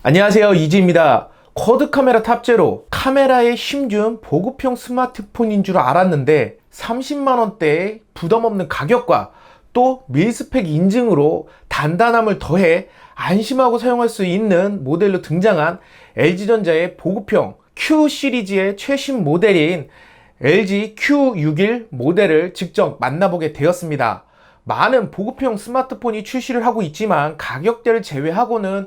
안녕하세요, 이지입니다. 쿼드 카메라 탑재로 카메라에 힘준 보급형 스마트폰인 줄 알았는데 30만원대의 부담없는 가격과 또 밀스펙 인증으로 단단함을 더해 안심하고 사용할 수 있는 모델로 등장한 LG전자의 보급형 Q 시리즈의 최신 모델인 LG Q61 모델을 직접 만나보게 되었습니다. 많은 보급형 스마트폰이 출시를 하고 있지만 가격대를 제외하고는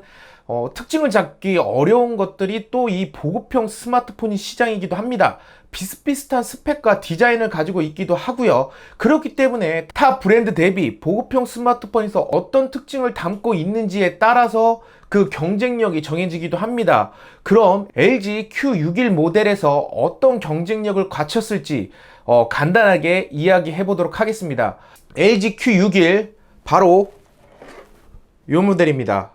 특징을 잡기 어려운 것들이 또 이 보급형 스마트폰이 시장이기도 합니다. 비슷비슷한 스펙과 디자인을 가지고 있기도 하고요. 그렇기 때문에 타 브랜드 대비 보급형 스마트폰에서 어떤 특징을 담고 있는지에 따라서 그 경쟁력이 정해지기도 합니다. 그럼 LG Q61 모델에서 어떤 경쟁력을 갖췄을지 간단하게 이야기해 보도록 하겠습니다. LG Q61 바로 이 모델입니다.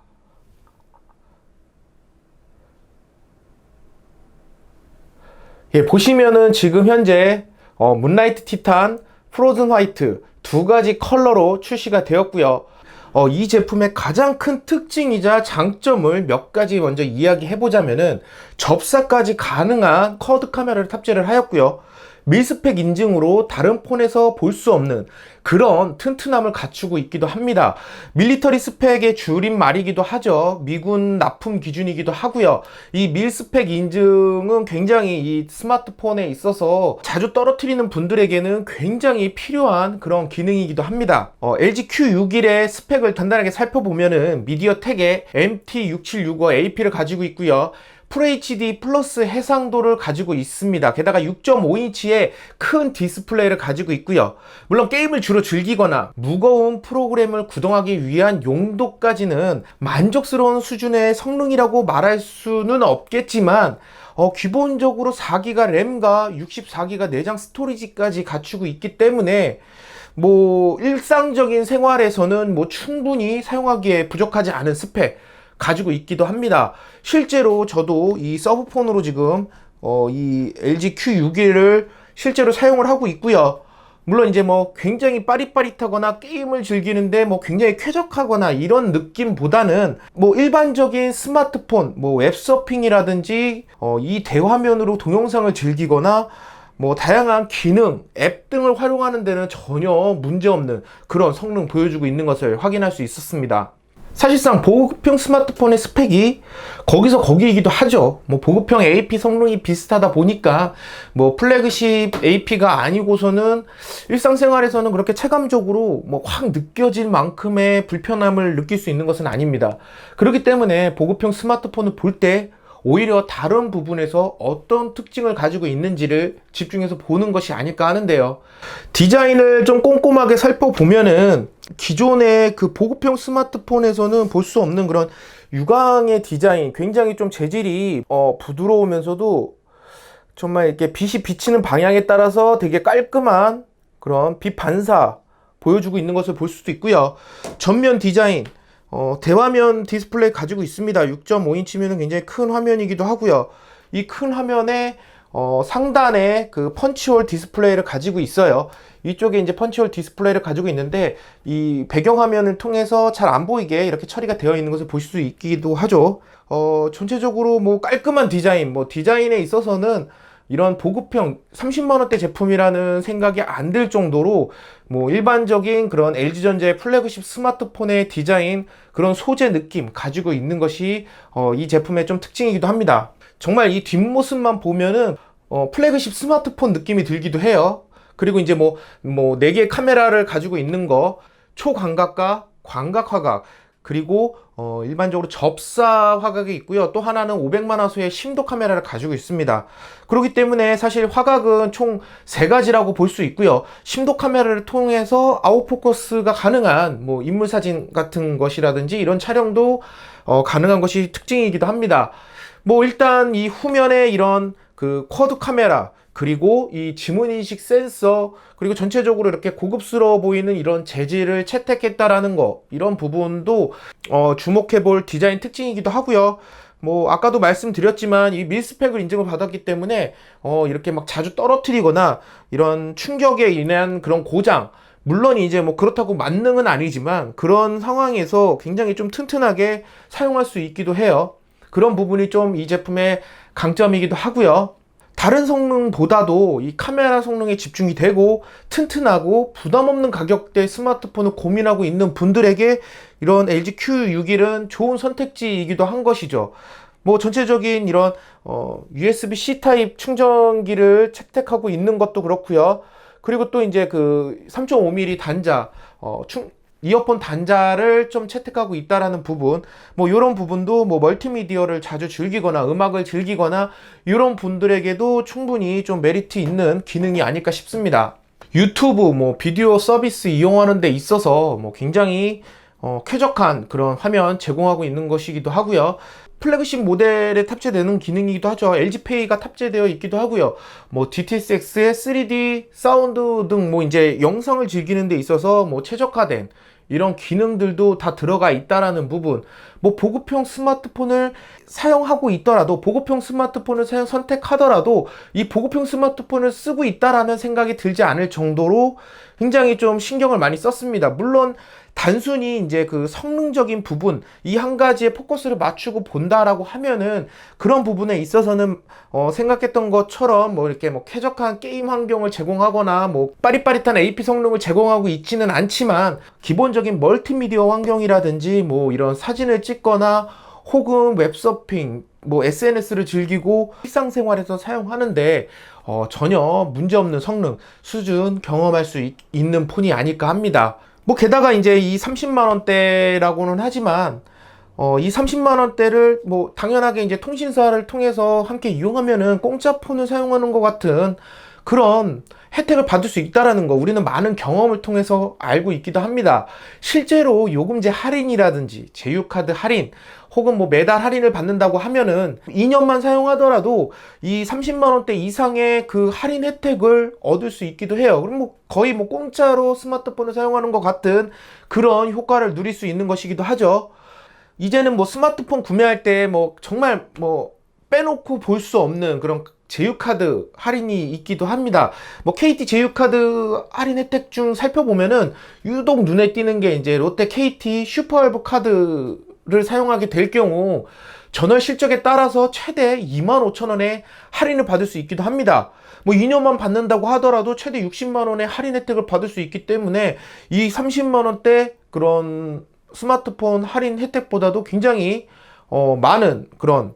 예, 보시면은 지금 현재 문라이트 티탄, 프로즌 화이트 두 가지 컬러로 출시가 되었고요. 이 제품의 가장 큰 특징이자 장점을 몇 가지 먼저 이야기해 보자면은 접사까지 가능한 쿼드 카메라를 탑재를 하였고요. 밀스펙 인증으로 다른 폰에서 볼 수 없는 그런 튼튼함을 갖추고 있기도 합니다. 밀리터리 스펙의 줄임말이기도 하죠. 미군 납품 기준이기도 하고요. 이 밀스펙 인증은 굉장히 이 스마트폰에 있어서 자주 떨어뜨리는 분들에게는 굉장히 필요한 그런 기능이기도 합니다. LG Q61의 스펙을 간단하게 살펴보면은 미디어텍의 MT6765AP를 가지고 있고요. FHD 플러스 해상도를 가지고 있습니다. 게다가 6.5인치의 큰 디스플레이를 가지고 있고요. 물론 게임을 주로 즐기거나 무거운 프로그램을 구동하기 위한 용도까지는 만족스러운 수준의 성능이라고 말할 수는 없겠지만 기본적으로 4기가 램과 64기가 내장 스토리지까지 갖추고 있기 때문에 일상적인 생활에서는 충분히 사용하기에 부족하지 않은 스펙 가지고 있기도 합니다. 실제로 저도 이 서브폰으로 지금 이 LG Q61을 실제로 사용을 하고 있고요. 물론 이제 굉장히 빠릿빠릿하거나 게임을 즐기는데 굉장히 쾌적하거나 이런 느낌보다는 일반적인 스마트폰 웹서핑이라든지 이 대화면으로 동영상을 즐기거나 다양한 기능, 앱 등을 활용하는 데는 전혀 문제없는 그런 성능 보여주고 있는 것을 확인할 수 있었습니다. 사실상 보급형 스마트폰의 스펙이 거기서 거기이기도 하죠. 보급형 AP 성능이 비슷하다 보니까 플래그십 AP가 아니고서는 일상생활에서는 그렇게 체감적으로 확 느껴질 만큼의 불편함을 느낄 수 있는 것은 아닙니다. 그렇기 때문에 보급형 스마트폰을 볼 때 오히려 다른 부분에서 어떤 특징을 가지고 있는지를 집중해서 보는 것이 아닐까 하는데요. 디자인을 좀 꼼꼼하게 살펴보면은 기존의 그 보급형 스마트폰에서는 볼 수 없는 그런 유광의 디자인, 굉장히 좀 재질이 부드러우면서도 정말 이렇게 빛이 비치는 방향에 따라서 되게 깔끔한 그런 빛 반사 보여주고 있는 것을 볼 수도 있고요. 전면 디자인, 대화면 디스플레이 가지고 있습니다. 6.5인치면 굉장히 큰 화면이기도 하고요. 이 큰 화면에 상단에 그 펀치홀 디스플레이를 가지고 있어요. 이쪽에 이제 펀치홀 디스플레이를 가지고 있는데 이 배경화면을 통해서 잘 안 보이게 이렇게 처리가 되어 있는 것을 보실 수 있기도 하죠. 전체적으로 깔끔한 디자인, 디자인에 있어서는 이런 보급형 30만원대 제품이라는 생각이 안 들 정도로 일반적인 그런 LG전자의 플래그십 스마트폰의 디자인, 그런 소재 느낌 가지고 있는 것이 이 제품의 좀 특징이기도 합니다. 정말 이 뒷모습만 보면은 플래그십 스마트폰 느낌이 들기도 해요. 그리고 이제 4개의 카메라를 가지고 있는 거, 초광각과 광각 화각, 그리고 일반적으로 접사 화각이 있고요. 또 하나는 500만 화소의 심도 카메라를 가지고 있습니다. 그렇기 때문에 사실 화각은 총 3가지라고 볼 수 있고요. 심도 카메라를 통해서 아웃포커스가 가능한 인물 사진 같은 것이라든지 이런 촬영도 가능한 것이 특징이기도 합니다. 일단 이 후면에 이런 그 쿼드 카메라, 그리고 이 지문인식 센서, 그리고 전체적으로 이렇게 고급스러워 보이는 이런 재질을 채택했다라는 거, 이런 부분도 주목해 볼 디자인 특징이기도 하고요. 아까도 말씀드렸지만 이 밀스펙을 인증을 받았기 때문에 이렇게 자주 떨어뜨리거나 이런 충격에 인한 그런 고장, 물론 이제 그렇다고 만능은 아니지만 그런 상황에서 굉장히 좀 튼튼하게 사용할 수 있기도 해요. 그런 부분이 좀 이 제품의 강점이기도 하고요. 다른 성능보다도 이 카메라 성능에 집중이 되고 튼튼하고 부담 없는 가격대 스마트폰을 고민하고 있는 분들에게 이런 LG Q61은 좋은 선택지이기도 한 것이죠. 뭐 전체적인 이런 USB-C 타입 충전기를 채택하고 있는 것도 그렇고요. 그리고 또 이제 그 3.5mm 단자 이어폰 단자를 좀 채택하고 있다라는 부분, 뭐 이런 부분도 뭐 멀티미디어를 자주 즐기거나 음악을 즐기거나 이런 분들에게도 충분히 좀 메리트 있는 기능이 아닐까 싶습니다. 유튜브 뭐 비디오 서비스 이용하는 데 있어서 뭐 굉장히 쾌적한 그런 화면 제공하고 있는 것이기도 하고요. 플래그십 모델에 탑재되는 기능이기도 하죠. LG페이가 탑재되어 있기도 하고요. 뭐 DTSX의 3D 사운드 등 뭐 이제 영상을 즐기는 데 있어서 뭐 최적화된 이런 기능들도 다 들어가 있다라는 부분. 뭐 보급형 스마트폰을 사용하고 있더라도, 보급형 스마트폰을 선택하더라도 이 보급형 스마트폰을 쓰고 있다라는 생각이 들지 않을 정도로 굉장히 좀 신경을 많이 썼습니다. 물론 단순히 이제 그 성능적인 부분, 이 한 가지에 포커스를 맞추고 본다라고 하면은 그런 부분에 있어서는 생각했던 것처럼 뭐 이렇게 뭐 쾌적한 게임 환경을 제공하거나 뭐 빠릿빠릿한 AP 성능을 제공하고 있지는 않지만, 기본적인 멀티미디어 환경이라든지 뭐 이런 사진을 찍거나 혹은 웹서핑, 뭐 SNS를 즐기고 일상생활에서 사용하는데 전혀 문제없는 성능 수준 경험할 수 있는 폰이 아닐까 합니다. 뭐 게다가 이제 이 30만원대라고는 하지만 이 30만원대를 뭐 당연하게 이제 통신사를 통해서 함께 이용하면은 공짜 폰을 사용하는 것 같은 그런 혜택을 받을 수 있다라는 거, 우리는 많은 경험을 통해서 알고 있기도 합니다. 실제로 요금제 할인이라든지 제휴카드 할인 혹은 뭐 매달 할인을 받는다고 하면은 2년만 사용하더라도 이 30만원대 이상의 그 할인 혜택을 얻을 수 있기도 해요. 그럼 뭐 거의 뭐 공짜로 스마트폰을 사용하는 것 같은 그런 효과를 누릴 수 있는 것이기도 하죠. 이제는 뭐 스마트폰 구매할 때 뭐 정말 뭐 빼놓고 볼 수 없는 그런 제휴카드 할인이 있기도 합니다. 뭐 KT 제휴카드 할인 혜택 중 살펴보면은 유독 눈에 띄는 게 이제 롯데 KT 슈퍼할부 카드를 사용하게 될 경우 전월 실적에 따라서 최대 25,000원의 할인을 받을 수 있기도 합니다. 뭐 2년만 받는다고 하더라도 최대 60만원의 할인 혜택을 받을 수 있기 때문에 이 30만원대 그런 스마트폰 할인 혜택보다도 굉장히 많은 그런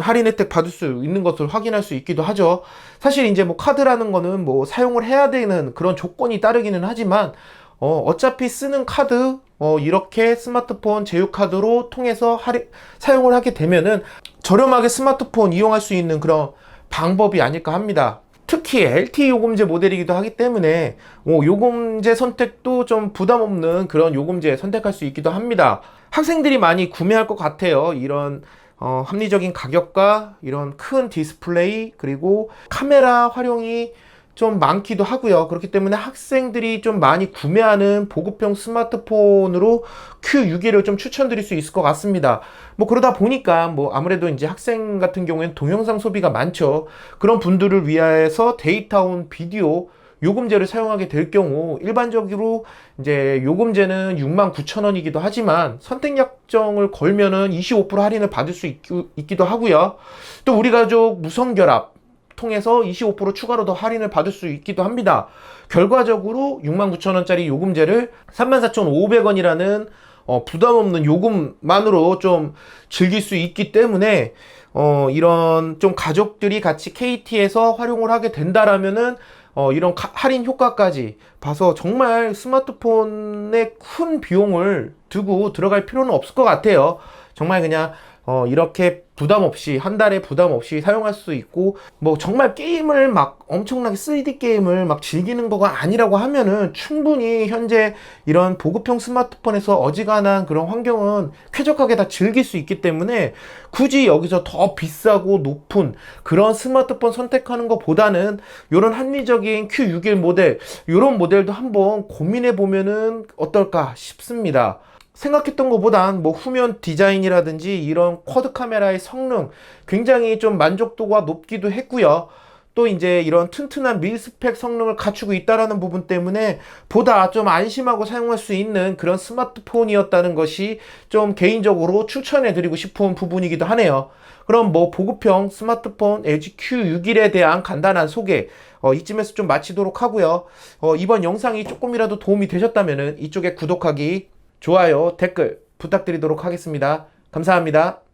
할인 혜택 받을 수 있는 것을 확인할 수 있기도 하죠. 사실 이제 뭐 카드라는 거는 뭐 사용을 해야 되는 그런 조건이 따르기는 하지만 어차피 쓰는 카드 이렇게 스마트폰 제휴카드로 통해서 사용을 하게 되면은 저렴하게 스마트폰 이용할 수 있는 그런 방법이 아닐까 합니다. 특히 LTE 요금제 모델이기도 하기 때문에 요금제 선택도 좀 부담 없는 그런 요금제 선택할 수 있기도 합니다. 학생들이 많이 구매할 것 같아요. 이런 합리적인 가격과 이런 큰 디스플레이 그리고 카메라 활용이 좀 많기도 하고요. 그렇기 때문에 학생들이 좀 많이 구매하는 보급형 스마트폰으로 Q61을 좀 추천드릴 수 있을 것 같습니다. 뭐 그러다 보니까 뭐 아무래도 이제 학생 같은 경우에는 동영상 소비가 많죠. 그런 분들을 위해서 데이터온 비디오 요금제를 사용하게 될 경우 일반적으로 이제 요금제는 69,000원이기도 하지만 선택 약정을 걸면은 25% 할인을 받을 수 있기도 하고요. 또 우리 가족 무선결합 통해서 25% 추가로 더 할인을 받을 수 있기도 합니다. 결과적으로 69,000원짜리 요금제를 34,500원이라는 부담 없는 요금만으로 좀 즐길 수 있기 때문에 이런 좀 가족들이 같이 KT에서 활용을 하게 된다라면은 이런 할인 효과까지 봐서 정말 스마트폰에 큰 비용을 두고 들어갈 필요는 없을 것 같아요. 정말 그냥 이렇게 부담 없이 한 달에 부담 없이 사용할 수 있고 뭐 정말 게임을 막 엄청나게 3D 게임을 막 즐기는 거가 아니라고 하면은 충분히 현재 이런 보급형 스마트폰에서 어지간한 그런 환경은 쾌적하게 다 즐길 수 있기 때문에 굳이 여기서 더 비싸고 높은 그런 스마트폰 선택하는 것보다는 이런 합리적인 Q61 모델 이런 모델도 한번 고민해 보면은 어떨까 싶습니다. 생각했던 것보단 뭐 후면 디자인이라든지 이런 쿼드 카메라의 성능 굉장히 좀 만족도가 높기도 했고요. 또 이제 이런 튼튼한 밀스펙 성능을 갖추고 있다라는 부분 때문에 보다 좀 안심하고 사용할 수 있는 그런 스마트폰이었다는 것이 좀 개인적으로 추천해드리고 싶은 부분이기도 하네요. 그럼 뭐 보급형 스마트폰 LG Q61에 대한 간단한 소개 이쯤에서 좀 마치도록 하고요. 이번 영상이 조금이라도 도움이 되셨다면 이쪽에 구독하기, 좋아요, 댓글 부탁드리도록 하겠습니다. 감사합니다.